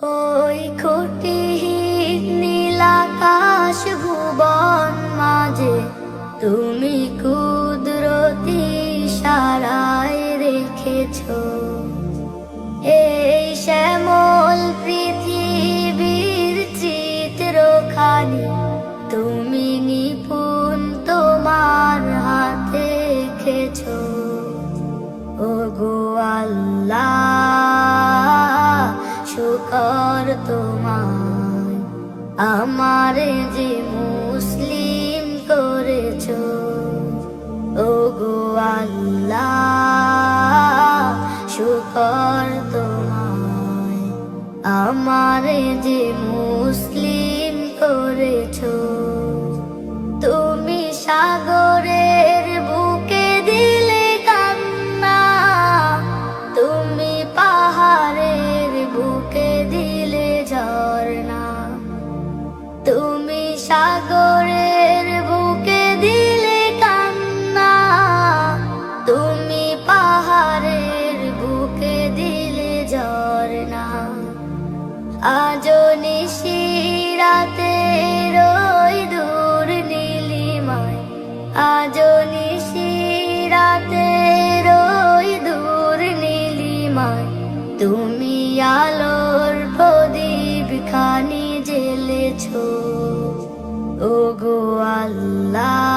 ওই খুঁটিহীন নীল আকাশ ভুবন মাঝে তুমি কুদরতি ইশারায় রেখেছো এই শ্যামল পৃথিবীর চিত্রখানি তুমি নিপুণ তোমার হাতে এঁকেছো। ওগো আল্লাহ, শুকর তোমার আমারে যে মুসলিম করেছো। ওগো আল্লাহ, শুকর তোমায় আমারে যে মুসলিম করেছো। তুমি সাগরের বুকে দিলে কান্না, তুমি পাহাড়ের বুকে দিলে ঝরনা, তুমি সাগরের বুকে দিলে কান্না, তুমি পাহাড়ের বুকে দিলে ঝরনা। আজও নিশিরাতে রই দূর নীলিমায়, আজও নিশিরাতে রই দূর নীলিমায়, তুমি আলোর প্রদীপ খানি জ্বেলেছো। ওগো আল্লাহ,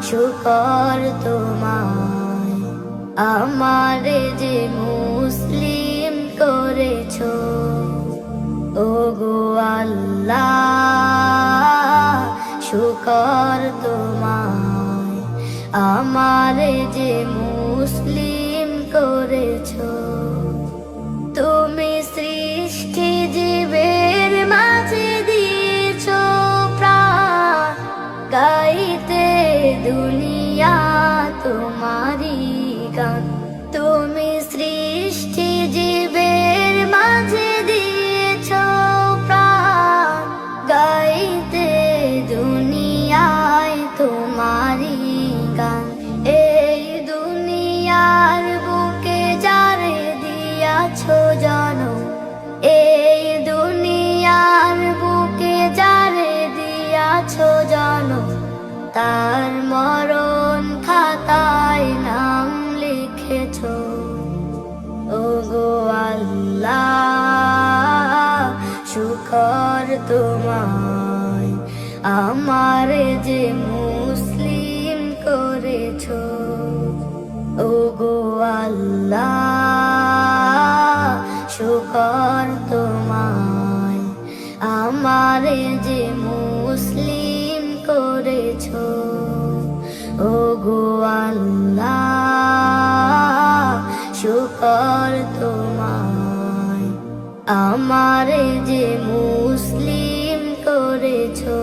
শুকর তোমায় আমারে যে মুসলিম করেছো। ওগো আল্লাহ, শুকর তোমায় আমারে যে মুসলিম করেছো। তুমি সৃষ্টি জীবের মাঝে দিয়েছো প্রাণ, গাইতে দুনিয়া তোমারি গান। তুমি সৃষ্টি জীবের মাঝে দিয়েছো প্রাণ, গাইতে দুনিয়ায় তোমারি গান। এই দুনিয়ার বুকে যারে দিয়াছো জনম, এই দুনিয়ার বুকে যারে দিয়াছো জনম, তার মরণ খাতায় নাম লিখেছো। ওগো আল্লাহ, শুকর তোমায় আমারে যে মুসলিম করেছো। ওগো আল্লাহ, শুকর তোমায় আমারে যে মুসলিম করেছো। ওগো আল্লাহ, শুকর তোমায় আমারে যে মুসলিম করেছো।